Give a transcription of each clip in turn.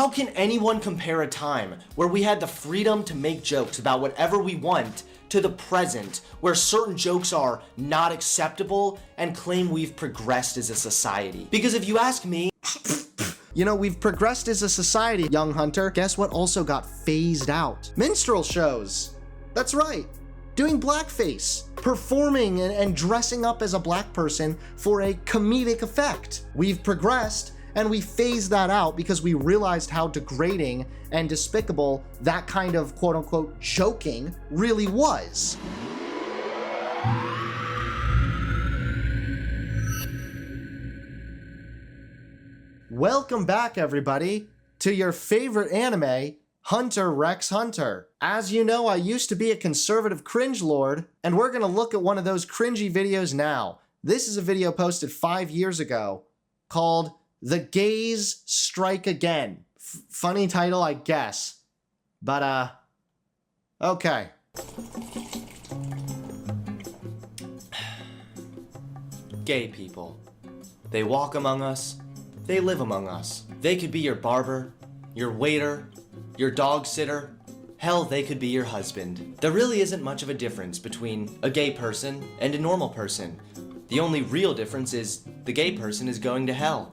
How can anyone compare a time where we had the freedom to make jokes about whatever we want to the present, where certain jokes are not acceptable and claim we've progressed as a society? Because if you ask me, you know, we've progressed as a society, young hunter. Guess what also got phased out? Minstrel shows. That's right. Doing blackface, performing and dressing up as a black person for a comedic effect. We've progressed and we phased that out because we realized how degrading and despicable that kind of quote unquote joking really was. Welcome back, everybody, to your favorite anime, Hunter x Hunter. As you know, I used to be a conservative cringe lord, and we're gonna look at one of those cringy videos now. This is a video posted 5 years ago called The Gays Strike Again. Funny title, I guess. But, okay. gay people. They walk among us. They live among us. They could be your barber, your waiter, your dog sitter. Hell, they could be your husband. There really isn't much of a difference between a gay person and a normal person. The only real difference is the gay person is going to hell.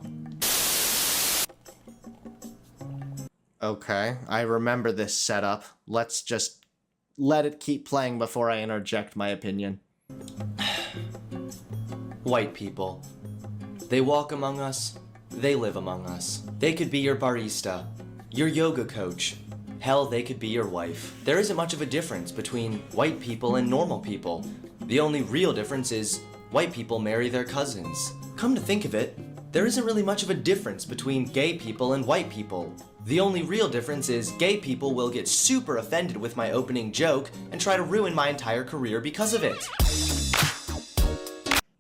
Okay, I remember this setup. Let's just let it keep playing before I interject my opinion. White people. They walk among us. They live among us. They could be your barista, your yoga coach. Hell, they could be your wife. There isn't much of a difference between white people and normal people. The only real difference is white people marry their cousins. Come to think of it, there isn't really much of a difference between gay people and white people. The only real difference is gay people will get super offended with my opening joke and try to ruin my entire career because of it.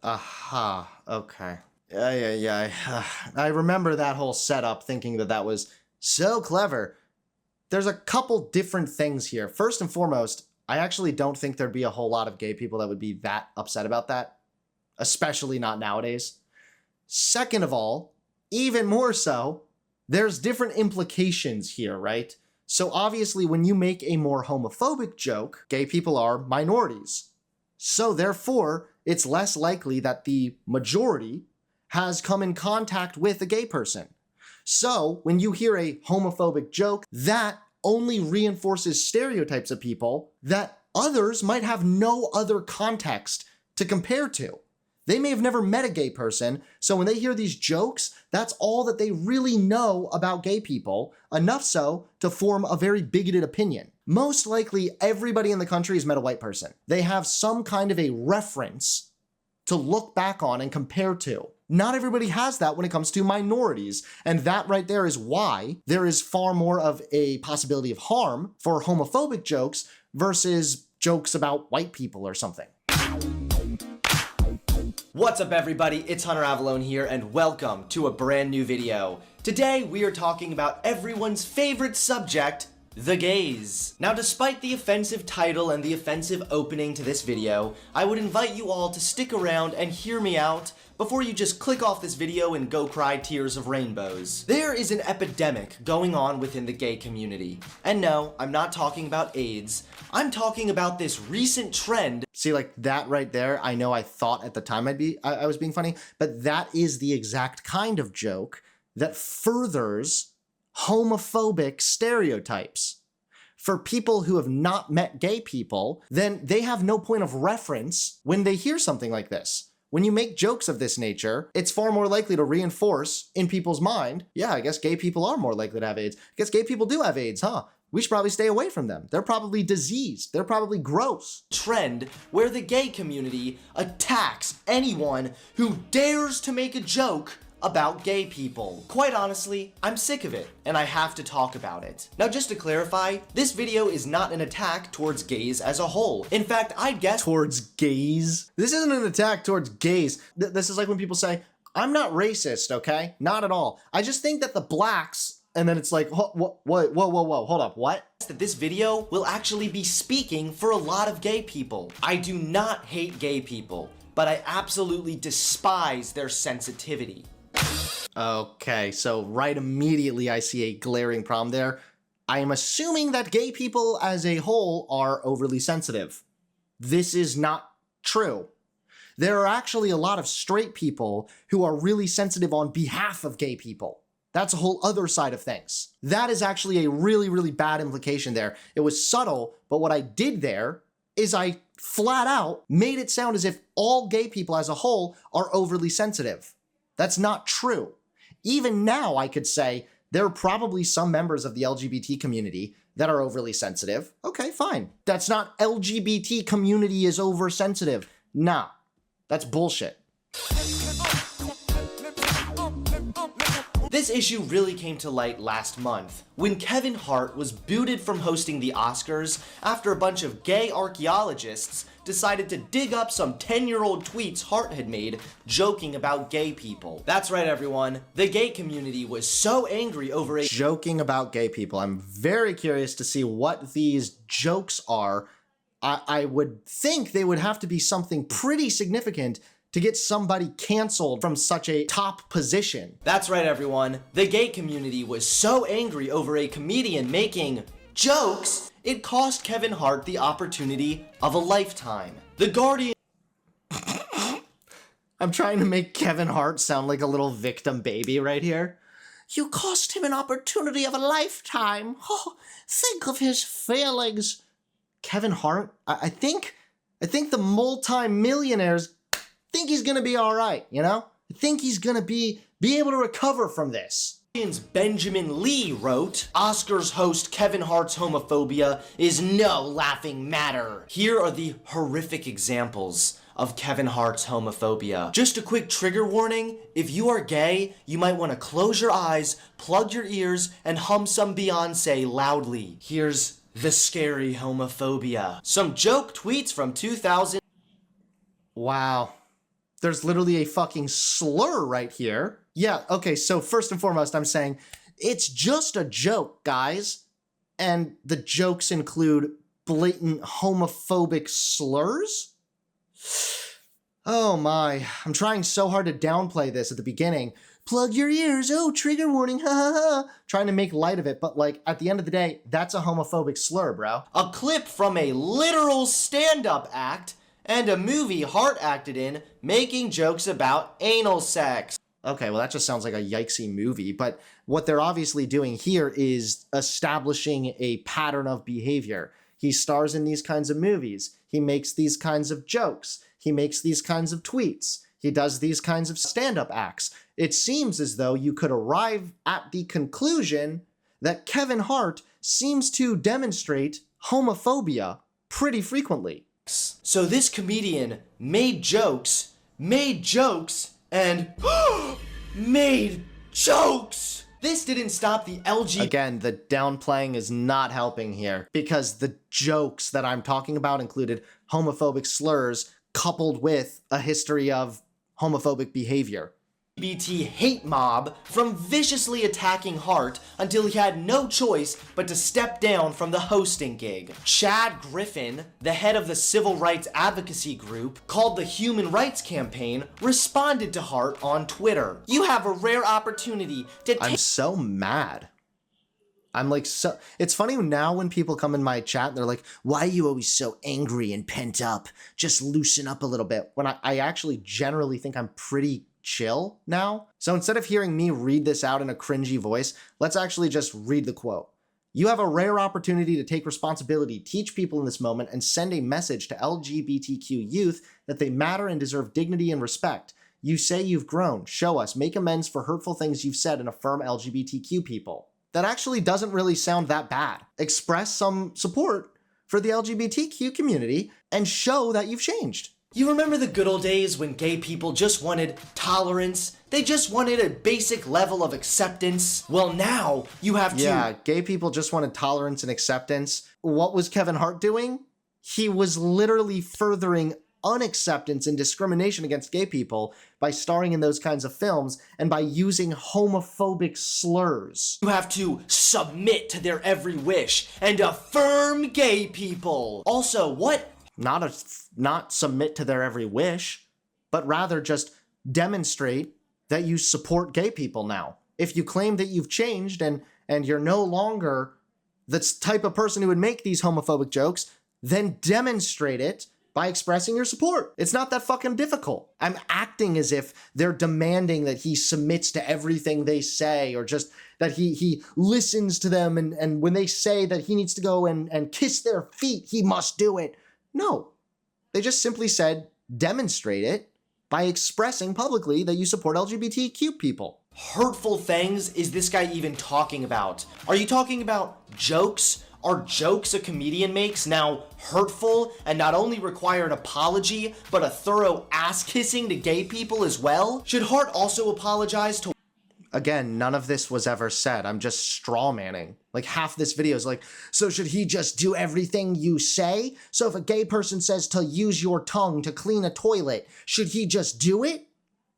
Aha, okay. I remember that whole setup thinking that that was so clever. There's a couple different things here. First and foremost, I actually don't think there'd be a whole lot of gay people that would be that upset about that, especially not nowadays. Second of all, even more so, there's different implications here, right? So obviously when you make a more homophobic joke, gay people are minorities. So therefore, it's less likely that the majority has come in contact with a gay person. So when you hear a homophobic joke, that only reinforces stereotypes of people that others might have no other context to compare to. They may have never met a gay person, so when they hear these jokes, that's all that they really know about gay people, enough so to form a very bigoted opinion. Most likely, everybody in the country has met a white person. They have some kind of a reference to look back on and compare to. Not everybody has that when it comes to minorities, and that right there is why there is far more of a possibility of harm for homophobic jokes versus jokes about white people or something. What's up, everybody? It's Hunter 𝐶𝐍𝐿𝐿 here, and welcome to a brand new video. Today, we are talking about everyone's favorite subject, the gays. Now, despite the offensive title and the offensive opening to this video, I would invite you all to stick around and hear me out before you just click off this video and go cry tears of rainbows. There is an epidemic going on within the gay community. And no, I'm not talking about AIDS. I'm talking about this recent trend. See, like that right there, I know I thought at the time I was being funny, but that is the exact kind of joke that furthers homophobic stereotypes. For people who have not met gay people, then they have no point of reference when they hear something like this. When you make jokes of this nature, it's far more likely to reinforce in people's mind, yeah, I guess gay people are more likely to have AIDS. I guess gay people do have AIDS, huh? We should probably stay away from them. They're probably diseased. They're probably gross. Trend where the gay community attacks anyone who dares to make a joke about gay people. Quite honestly, I'm sick of it, and I have to talk about it. Now, just to clarify, this video is not an attack towards gays as a whole. In fact, I'd guess towards gays? This isn't an attack towards gays. This is like when people say, I'm not racist, okay? Not at all. I just think that the blacks, and then it's like, whoa, hold up, what? That this video will actually be speaking for a lot of gay people. I do not hate gay people, but I absolutely despise their sensitivity. Okay, so right immediately I see a glaring problem there. I am assuming that gay people as a whole are overly sensitive. This is not true. There are actually a lot of straight people who are really sensitive on behalf of gay people. That's a whole other side of things. That is actually a really, really bad implication there. It was subtle, but what I did there is I flat out made it sound as if all gay people as a whole are overly sensitive. That's not true. Even now, I could say there are probably some members of the LGBT community that are overly sensitive. Okay, fine. That's not LGBT community is oversensitive. Nah, that's bullshit. This issue really came to light last month when Kevin Hart was booted from hosting the Oscars after a bunch of gay archaeologists decided to dig up some 10-year-old tweets Hart had made joking about gay people. That's right, everyone. The gay community was so angry over joking about gay people. I'm very curious to see what these jokes are. I would think they would have to be something pretty significant to get somebody canceled from such a top position. That's right, everyone. The gay community was so angry over a comedian making jokes, it cost Kevin Hart the opportunity of a lifetime. The Guardian... I'm trying to make Kevin Hart sound like a little victim baby right here. You cost him an opportunity of a lifetime. Oh, think of his feelings. Kevin Hart, I think the multi-millionaires think he's gonna be all right, you know? I think he's gonna be able to recover from this. Benjamin Lee wrote, Oscars host Kevin Hart's homophobia is no laughing matter. Here are the horrific examples of Kevin Hart's homophobia. Just a quick trigger warning, if you are gay, you might want to close your eyes, plug your ears, and hum some Beyonce loudly. Here's the scary homophobia. Some joke tweets from 2000. Wow. There's literally a fucking slur right here. Yeah, okay, so first and foremost, I'm saying it's just a joke, guys. And the jokes include blatant homophobic slurs? Oh my, I'm trying so hard to downplay this at the beginning. Plug your ears, oh, trigger warning, ha ha ha. Trying to make light of it, but like, at the end of the day, that's a homophobic slur, bro. A clip from a literal stand-up act and a movie Hart acted in making jokes about anal sex. Okay, well that just sounds like a yikesy movie, but what they're obviously doing here is establishing a pattern of behavior. He stars in these kinds of movies. He makes these kinds of jokes. He makes these kinds of tweets. He does these kinds of stand-up acts. It seems as though you could arrive at the conclusion that Kevin Hart seems to demonstrate homophobia pretty frequently. So this comedian made jokes, and made jokes! This didn't stop the LGBT... Again, the downplaying is not helping here, because the jokes that I'm talking about included homophobic slurs coupled with a history of homophobic behavior. LGBT hate mob from viciously attacking Hart until he had no choice but to step down from the hosting gig. Chad Griffin, the head of the civil rights advocacy group called the Human Rights Campaign, responded to Hart on Twitter. You have a rare opportunity to I'm so mad. I'm like, so it's funny now when people come in my chat, they're like, why are you always so angry and pent up? Just loosen up a little bit. When I actually generally think I'm pretty chill now. So instead of hearing me read this out in a cringy voice, let's actually just read the quote. You have a rare opportunity to take responsibility, teach people in this moment, and send a message to LGBTQ youth that they matter and deserve dignity and respect. You say you've grown. Show us. Make amends for hurtful things you've said and affirm LGBTQ people. That actually doesn't really sound that bad. Express some support for the LGBTQ community and show that you've changed. You remember the good old days when gay people just wanted tolerance? They just wanted a basic level of acceptance? Well, now you have to... Yeah, gay people just wanted tolerance and acceptance. What was Kevin Hart doing? He was literally furthering unacceptance and discrimination against gay people by starring in those kinds of films and by using homophobic slurs. You have to submit to their every wish and affirm gay people. Also, what... Not submit to their every wish, but rather just demonstrate that you support gay people now. If you claim that you've changed and you're no longer the type of person who would make these homophobic jokes, then demonstrate it by expressing your support. It's not that fucking difficult. I'm acting as if they're demanding that he submits to everything they say, or just that he listens to them, and when they say that he needs to go and kiss their feet, he must do it. No. They just simply said, demonstrate it by expressing publicly that you support LGBTQ people. Hurtful things is this guy even talking about? Are you talking about jokes? Are jokes a comedian makes now hurtful and not only require an apology, but a thorough ass-kissing to gay people as well? Should Hart also apologize to... Again, none of this was ever said. I'm just strawmanning. Like, half this video is like, so should he just do everything you say? So if a gay person says to use your tongue to clean a toilet, should he just do it?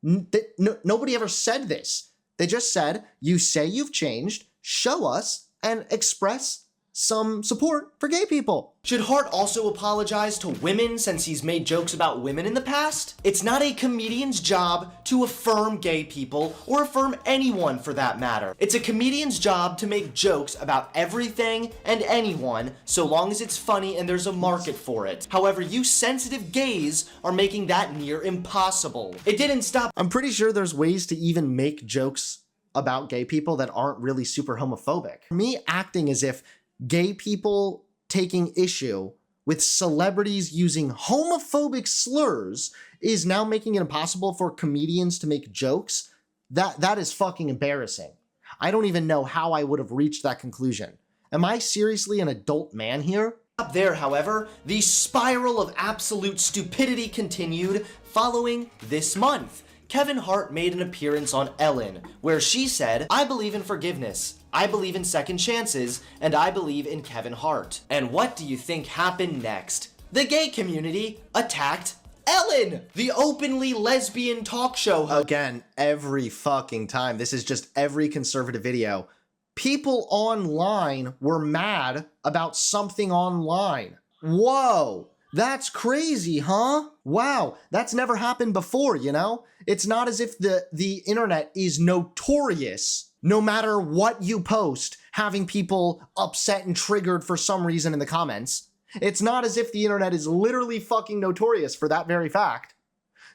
Nobody ever said this. They just said, you say you've changed, show us, and express some support for gay people. Should Hart also apologize to women since he's made jokes about women in the past? It's not a comedian's job to affirm gay people, or affirm anyone for that matter. It's a comedian's job to make jokes about everything and anyone, so long as it's funny and there's a market for it. However, you sensitive gays are making that near impossible. It didn't stop... I'm pretty sure there's ways to even make jokes about gay people that aren't really super homophobic. Me acting as if gay people taking issue with celebrities using homophobic slurs is now making it impossible for comedians to make jokes. That is fucking embarrassing. I don't even know how I would have reached that conclusion. Am I seriously an adult man here? Up there, however, the spiral of absolute stupidity continued following this month. Kevin Hart made an appearance on Ellen, where she said, "I believe in forgiveness, I believe in second chances, and I believe in Kevin Hart." And what do you think happened next? The gay community attacked Ellen, the openly lesbian talk show host. Again, every fucking time. This is just every conservative video. People online were mad about something online. Whoa. That's crazy, huh? Wow, that's never happened before, you know? It's not as if the internet is notorious, no matter what you post, having people upset and triggered for some reason in the comments. It's not as if the internet is literally fucking notorious for that very fact.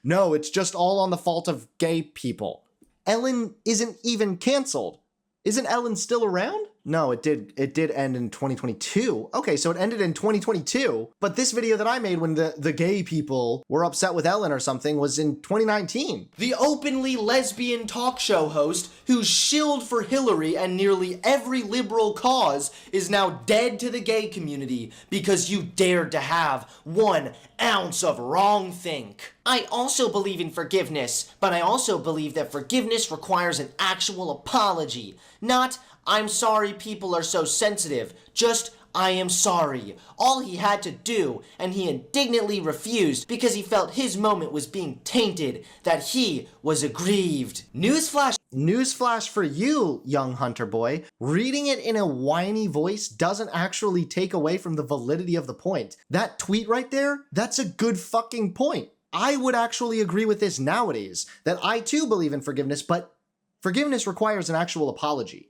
No, it's just all on the fault of gay people. Ellen isn't even canceled. Isn't Ellen still around? No, it did end in 2022. Okay, so it ended in 2022. But this video that I made when the gay people were upset with Ellen or something was in 2019. The openly lesbian talk show host who's shilled for Hillary and nearly every liberal cause is now dead to the gay community because you dared to have 1 ounce of wrongthink. I also believe in forgiveness, but I also believe that forgiveness requires an actual apology, not "I'm sorry people are so sensitive," just "I am sorry." All he had to do, and he indignantly refused because he felt his moment was being tainted, that he was aggrieved. Newsflash. Newsflash for you, young hunter boy. Reading it in a whiny voice doesn't actually take away from the validity of the point. That tweet right there, that's a good fucking point. I would actually agree with this nowadays, that I too believe in forgiveness, but forgiveness requires an actual apology.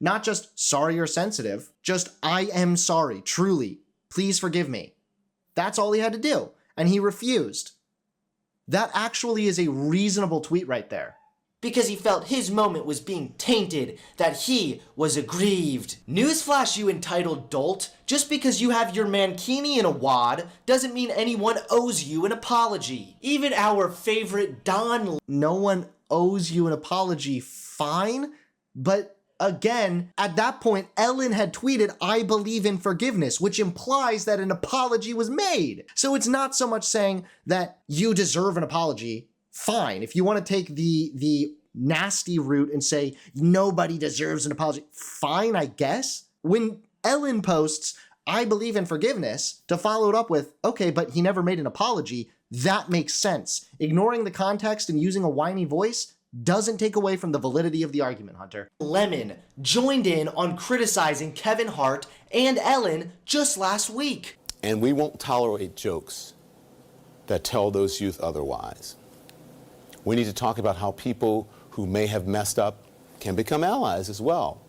Not just "sorry you're sensitive," just "I am sorry, truly, please forgive me." That's all he had to do, and he refused. That actually is a reasonable tweet right there. Because he felt his moment was being tainted, that he was aggrieved. Newsflash, you entitled dolt. Just because you have your mankini in a wad doesn't mean anyone owes you an apology. Even our favorite Don... No one owes you an apology, fine, but again, at that point, Ellen had tweeted, "I believe in forgiveness," which implies that an apology was made. So it's not so much saying that you deserve an apology. Fine. If you want to take the nasty route and say nobody deserves an apology, fine, I guess. When Ellen posts, "I believe in forgiveness," to follow it up with, "Okay, but he never made an apology," that makes sense. Ignoring the context and using a whiny voice doesn't take away from the validity of the argument, Hunter. Lemon joined in on criticizing Kevin Hart and Ellen just last week. And we won't tolerate jokes that tell those youth otherwise. We need to talk about how people who may have messed up can become allies as well.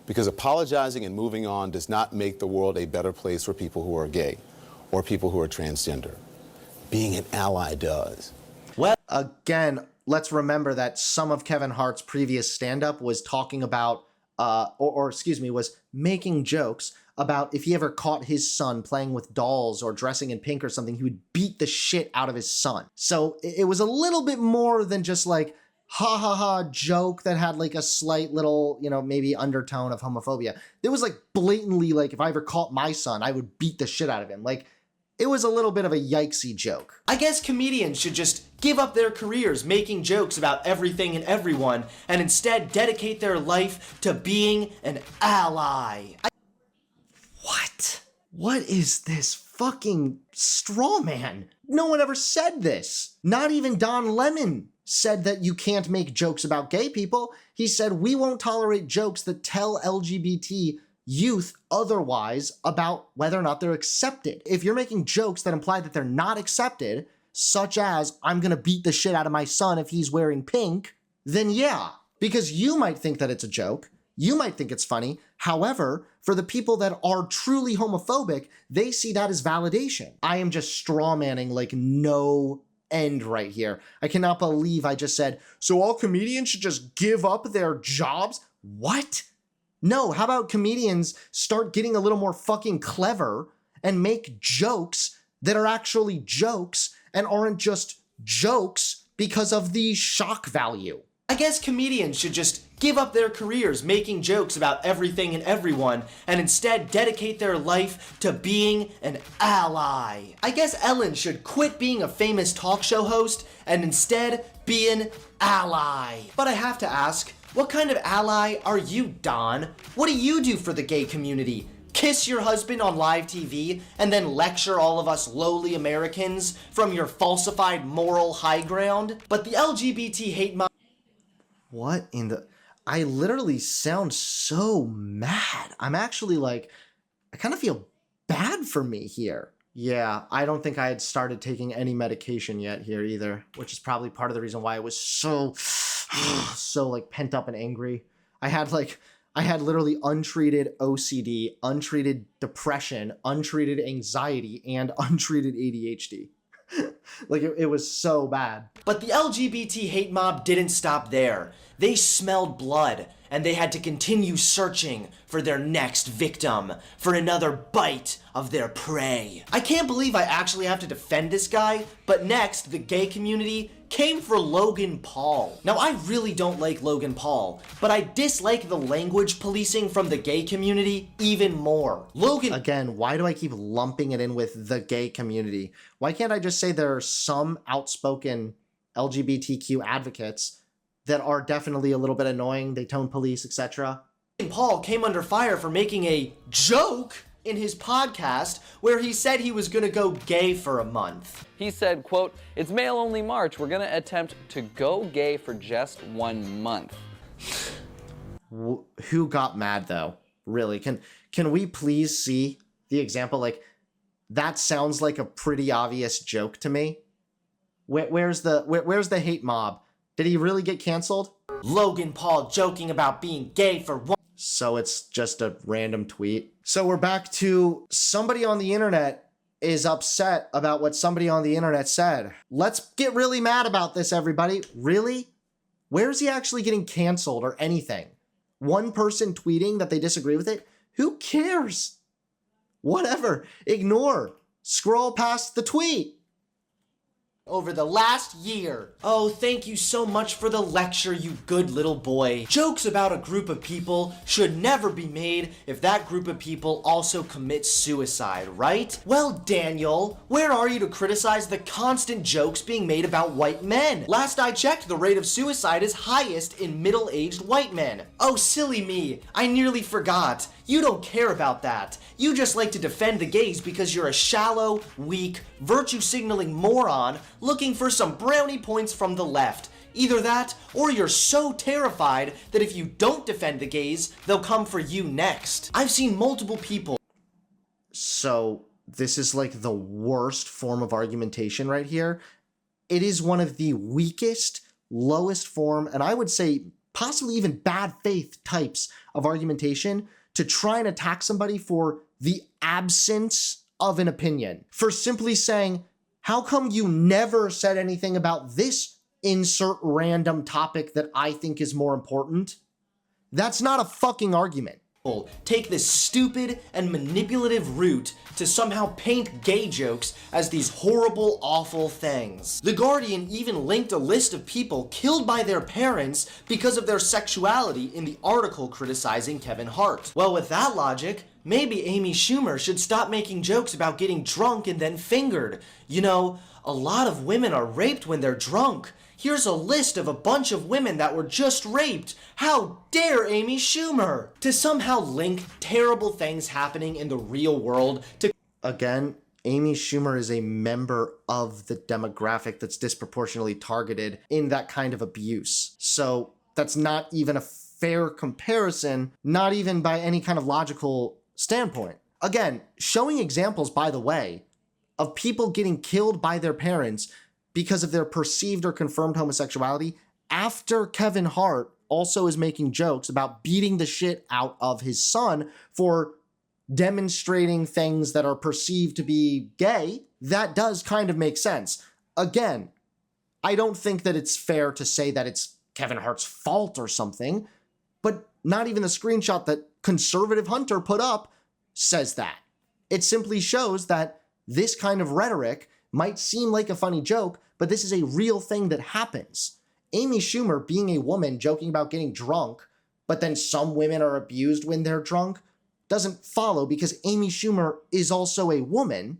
Because apologizing and moving on does not make the world a better place for people who are gay or people who are transgender. Being an ally does. Well, again, let's remember that some of Kevin Hart's previous stand-up was talking about, was making jokes about if he ever caught his son playing with dolls or dressing in pink or something, he would beat the shit out of his son. So it was a little bit more than just like, ha ha ha joke that had like a slight little, maybe undertone of homophobia. It was like blatantly like, if I ever caught my son, I would beat the shit out of him. Like, it was a little bit of a yikesy joke. I guess comedians should just give up their careers making jokes about everything and everyone and instead dedicate their life to being an ally. What? What is this fucking straw man? No one ever said this. Not even Don Lemon said that you can't make jokes about gay people. He said, we won't tolerate jokes that tell LGBT youth otherwise about whether or not they're accepted. If you're making jokes that imply that they're not accepted, such as, I'm gonna beat the shit out of my son if he's wearing pink, then yeah, because you might think that it's a joke, you might think it's funny. However, for the people that are truly homophobic, they see that as validation. I am just strawmanning like no end right here. I cannot believe I just said, so all comedians should just give up their jobs? What? No, how about comedians start getting a little more fucking clever and make jokes that are actually jokes and aren't just jokes because of the shock value. I guess comedians should just give up their careers making jokes about everything and everyone and instead dedicate their life to being an ally. I guess Ellen should quit being a famous talk show host and instead be an ally. But I have to ask, what kind of ally are you, Don? What do you do for the gay community? Kiss your husband on live TV and then lecture all of us lowly Americans from your falsified moral high ground? But the LGBT hate mob. What in the... I literally sound so mad. I'm actually like, I kind of feel bad for me here. Yeah, I don't think I had started taking any medication yet here either, which is probably part of the reason why I was so like pent up and angry. I had literally untreated OCD, untreated depression, untreated anxiety, and untreated ADHD. Like, it was so bad. But the LGBT hate mob didn't stop there. They smelled blood, and they had to continue searching for their next victim, for another bite of their prey. I can't believe I actually have to defend this guy, but next, the gay community came for Logan Paul. Now, I really don't like Logan Paul, but I dislike the language policing from the gay community even more. Logan... Again, why do I keep lumping it in with the gay community? Why can't I just say there are some outspoken LGBTQ advocates that are definitely a little bit annoying, they tone police, etc.? Logan Paul came under fire for making a joke in his podcast where he said he was gonna go gay for a month. He said, quote, "It's male only March. We're gonna attempt to go gay for just 1 month." Who got mad though? Really? Can we please see the example? Like, that sounds like a pretty obvious joke to me. Where's the hate mob? Did he really get canceled? Logan Paul joking about being gay for 1. So it's just a random tweet. So we're back to somebody on the internet is upset about what somebody on the internet said. Let's get really mad about this, everybody. Really? Where is he actually getting canceled or anything? One person tweeting that they disagree with it? Who cares? Whatever. Ignore. Scroll past the tweet. Over the last year. Oh, thank you so much for the lecture, you good little boy. Jokes about a group of people should never be made if that group of people also commits suicide, right? Well, Daniel, where are you to criticize the constant jokes being made about white men? Last I checked, the rate of suicide is highest in middle-aged white men. Oh, silly me, I nearly forgot. You don't care about that. You just like to defend the gays because you're a shallow, weak, virtue-signaling moron looking for some brownie points from the left. Either that, or you're so terrified that if you don't defend the gays, they'll come for you next. I've seen multiple people. So this is like the worst form of argumentation right here. It is one of the weakest lowest form, and I would say possibly even bad faith types of argumentation to try and attack somebody for the absence of an opinion. For simply saying, how come you never said anything about this insert random topic that I think is more important? That's not a fucking argument. Take this stupid and manipulative route to somehow paint gay jokes as these horrible, awful things. The Guardian even linked a list of people killed by their parents because of their sexuality in the article criticizing Kevin Hart. Well, with that logic, maybe Amy Schumer should stop making jokes about getting drunk and then fingered. You know, a lot of women are raped when they're drunk. Here's a list of a bunch of women that were just raped. How dare Amy Schumer to somehow link terrible things happening in the real world to... Again, Amy Schumer is a member of the demographic that's disproportionately targeted in that kind of abuse. So that's not even a fair comparison, not even by any kind of logical standpoint. Again, showing examples, by the way, of people getting killed by their parents because of their perceived or confirmed homosexuality after Kevin Hart also is making jokes about beating the shit out of his son for demonstrating things that are perceived to be gay, that does kind of make sense. Again, I don't think that it's fair to say that it's Kevin Hart's fault or something, but not even the screenshot that Conservative Hunter put up says that. It simply shows that this kind of rhetoric might seem like a funny joke, but this is a real thing that happens. Amy Schumer being a woman joking about getting drunk, but then some women are abused when they're drunk, doesn't follow because Amy Schumer is also a woman,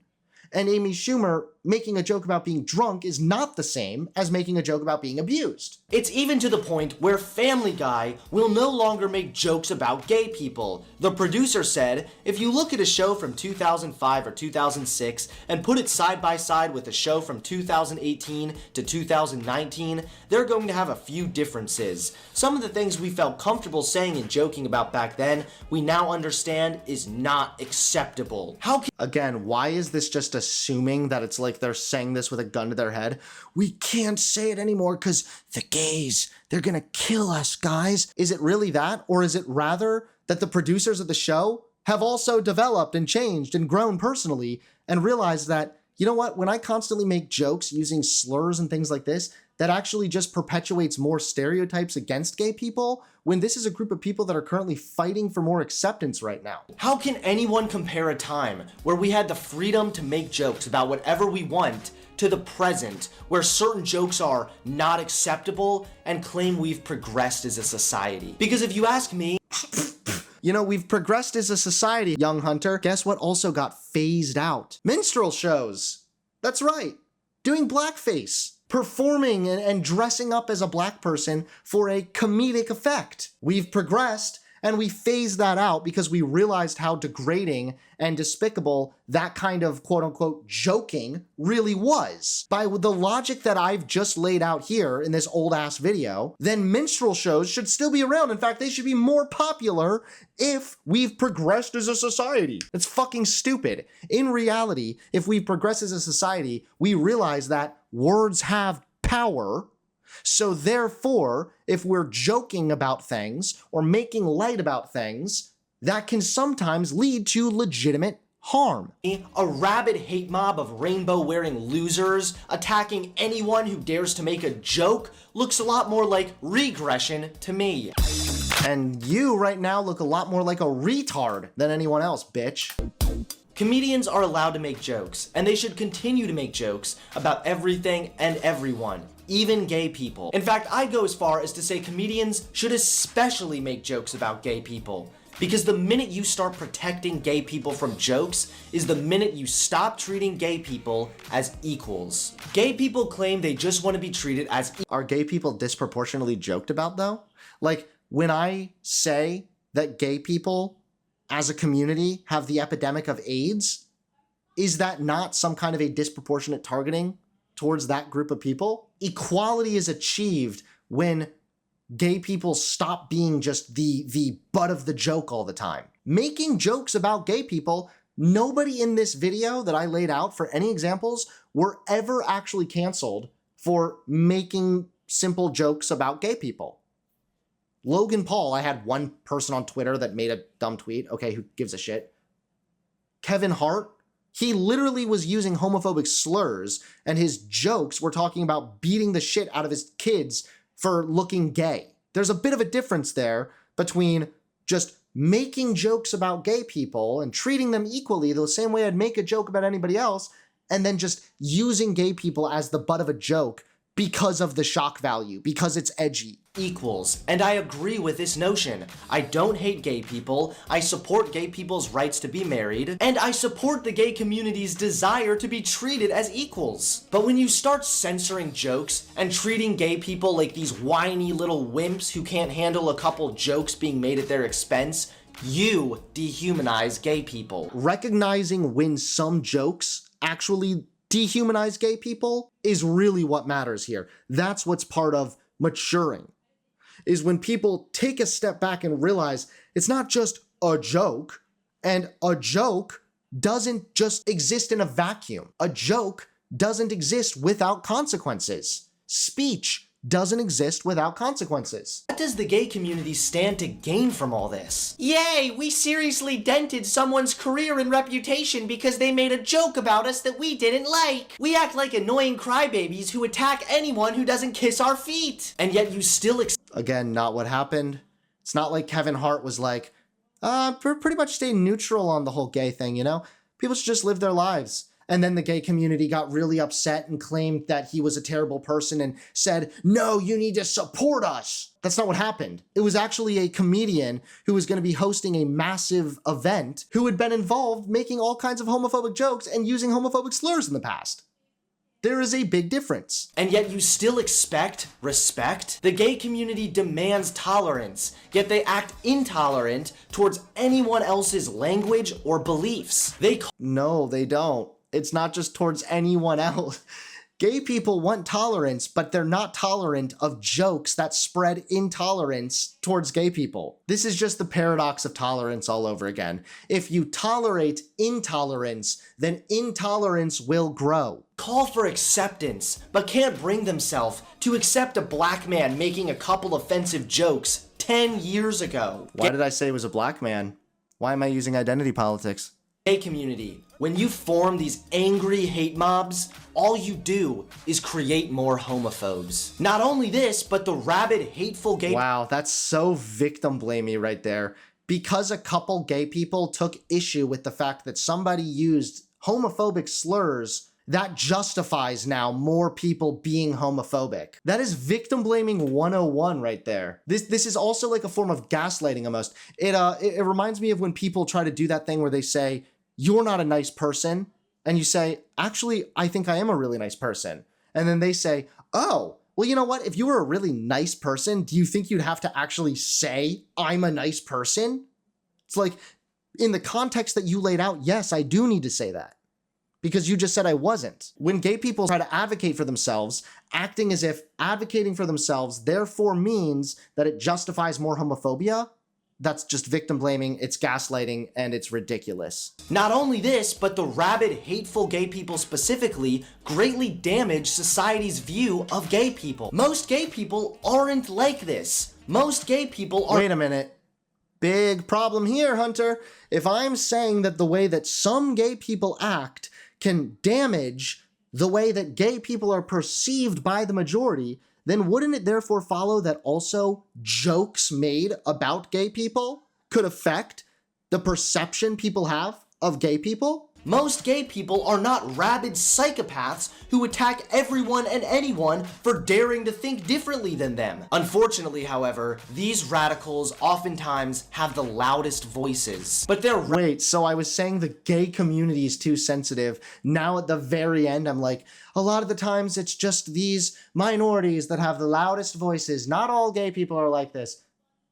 and Amy Schumer making a joke about being drunk is not the same as making a joke about being abused. It's even to the point where Family Guy will no longer make jokes about gay people. The producer said, if you look at a show from 2005 or 2006 and put it side by side with a show from 2018 to 2019, they're going to have a few differences. Some of the things we felt comfortable saying and joking about back then, we now understand is not acceptable. How can... Again, why is this just assuming that it's like they're saying this with a gun to their head? We can't say it anymore because the gays, they're gonna kill us, guys. Is it really that? Or is it rather that the producers of the show have also developed and changed and grown personally and realized that, you know what, when I constantly make jokes using slurs and things like this, that actually just perpetuates more stereotypes against gay people when this is a group of people that are currently fighting for more acceptance right now. How can anyone compare a time where we had the freedom to make jokes about whatever we want to the present where certain jokes are not acceptable and claim we've progressed as a society? Because if you ask me, you know, we've progressed as a society, young Hunter. Guess what also got phased out? Minstrel shows. That's right. Doing blackface. Performing and dressing up as a black person for a comedic effect. We've progressed and we phased that out because we realized how degrading and despicable that kind of quote-unquote joking really was. By the logic that I've just laid out here in this old-ass video, then minstrel shows should still be around. In fact, they should be more popular if we've progressed as a society. It's fucking stupid. In reality, if we've progressed as a society, we realize that words have power. So therefore, if we're joking about things or making light about things, that can sometimes lead to legitimate harm. A rabid hate mob of rainbow-wearing losers attacking anyone who dares to make a joke looks a lot more like regression to me. And you right now look a lot more like a retard than anyone else, bitch. Comedians are allowed to make jokes, and they should continue to make jokes about everything and everyone, even gay people. In fact, I'd go as far as to say comedians should especially make jokes about gay people, because the minute you start protecting gay people from jokes is the minute you stop treating gay people as equals. Gay people claim they just want to be treated as Are gay people disproportionately joked about, though? Like, when I say that gay people as a community have the epidemic of AIDS, is that not some kind of a disproportionate targeting towards that group of people? Equality is achieved when gay people stop being just the butt of the joke all the time. Making jokes about gay people, nobody in this video that I laid out for any examples were ever actually canceled for making simple jokes about gay people. Logan Paul, I had one person on Twitter that made a dumb tweet. Okay, who gives a shit? Kevin Hart, he literally was using homophobic slurs, and his jokes were talking about beating the shit out of his kids for looking gay. There's a bit of a difference there between just making jokes about gay people and treating them equally the same way I'd make a joke about anybody else, and then just using gay people as the butt of a joke because of the shock value, because it's edgy. Equals. And I agree with this notion. I don't hate gay people, I support gay people's rights to be married, and I support the gay community's desire to be treated as equals. But when you start censoring jokes and treating gay people like these whiny little wimps who can't handle a couple jokes being made at their expense, you dehumanize gay people. Recognizing when some jokes actually dehumanize gay people is really what matters here. That's what's part of maturing, is when people take a step back and realize it's not just a joke, and a joke doesn't just exist in a vacuum. A joke doesn't exist without consequences. Speech doesn't exist without consequences. What does the gay community stand to gain from all this? Yay, we seriously dented someone's career and reputation because they made a joke about us that we didn't like. We act like annoying crybabies who attack anyone who doesn't kiss our feet. And yet you still Again, not what happened. It's not like Kevin Hart was like, pretty much stay neutral on the whole gay thing, you know? People should just live their lives. And then the gay community got really upset and claimed that he was a terrible person and said, no, you need to support us. That's not what happened. It was actually a comedian who was going to be hosting a massive event who had been involved making all kinds of homophobic jokes and using homophobic slurs in the past. There is a big difference. And yet you still expect respect? The gay community demands tolerance, yet they act intolerant towards anyone else's language or beliefs. No, they don't. It's not just towards anyone else. Gay people want tolerance, but they're not tolerant of jokes that spread intolerance towards gay people. This is just the paradox of tolerance all over again. If you tolerate intolerance, then intolerance will grow. Call for acceptance, but can't bring themselves to accept a black man making a couple offensive jokes 10 years ago. Why did I say it was a black man? Why am I using identity politics? Gay community, when you form these angry hate mobs, all you do is create more homophobes. Not only this, but the rabid, hateful gay— Wow, that's so victim blamey right there. Because a couple gay people took issue with the fact that somebody used homophobic slurs, that justifies now more people being homophobic. That is victim blaming 101 right there. This is also like a form of gaslighting almost. It reminds me of when people try to do that thing where they say, you're not a nice person. And you say, actually, I think I am a really nice person. And then they say, oh, well, you know what? If you were a really nice person, do you think you'd have to actually say, I'm a nice person? It's like, in the context that you laid out, yes, I do need to say that. Because you just said I wasn't. When gay people try to advocate for themselves, acting as if advocating for themselves therefore means that it justifies more homophobia, that's just victim blaming, it's gaslighting, and it's ridiculous. Not only this, but the rabid, hateful gay people specifically greatly damage society's view of gay people. Most gay people aren't like this. Most gay people are— Wait a minute. Big problem here, Hunter. If I'm saying that the way that some gay people act can damage the way that gay people are perceived by the majority, then wouldn't it therefore follow that also jokes made about gay people could affect the perception people have of gay people? Most gay people are not rabid psychopaths who attack everyone and anyone for daring to think differently than them. Unfortunately, however, these radicals oftentimes have the loudest voices. But they're— Wait, so I was saying the gay community is too sensitive. Now at the very end, I'm like, a lot of the times it's just these minorities that have the loudest voices. Not all gay people are like this.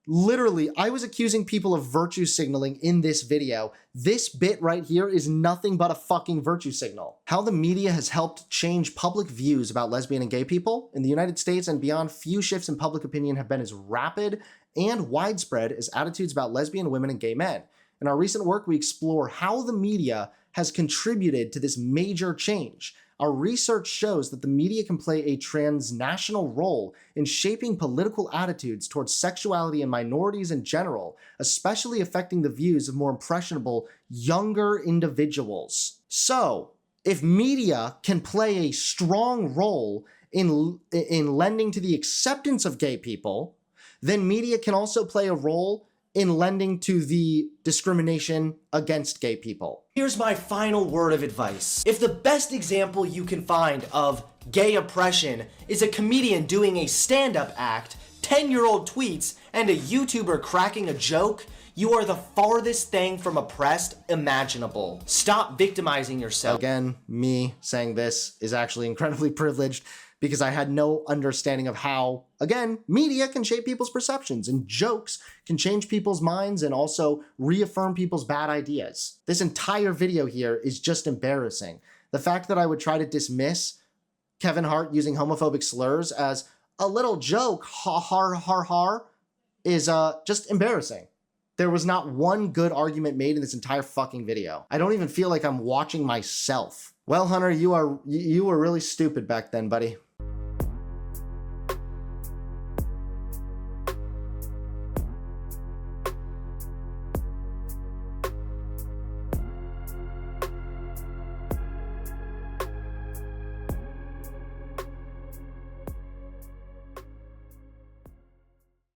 Literally, I was accusing people of virtue signaling in this video. This bit right here is nothing but a fucking virtue signal. How the media has helped change public views about lesbian and gay people in the United States and beyond, few shifts in public opinion have been as rapid and widespread as attitudes about lesbian women and gay men. In our recent work, we explore how the media has contributed to this major change. Our research shows that the media can play a transnational role in shaping political attitudes towards sexuality and minorities in general, especially affecting the views of more impressionable, younger individuals. So, if media can play a strong role in lending to the acceptance of gay people, then media can also play a role in lending to the discrimination against gay people. Here's my final word of advice. If the best example you can find of gay oppression is a comedian doing a stand-up act, 10-year-old tweets, and a YouTuber cracking a joke, you are the farthest thing from oppressed imaginable. Stop victimizing yourself. Again, me saying this is actually incredibly privileged because I had no understanding of how, again, media can shape people's perceptions and jokes can change people's minds and also reaffirm people's bad ideas. This entire video here is just embarrassing. The fact that I would try to dismiss Kevin Hart using homophobic slurs as a little joke, ha har har har, is just embarrassing. There was not one good argument made in this entire fucking video. I don't even feel like I'm watching myself. Well, Hunter, you were really stupid back then, buddy.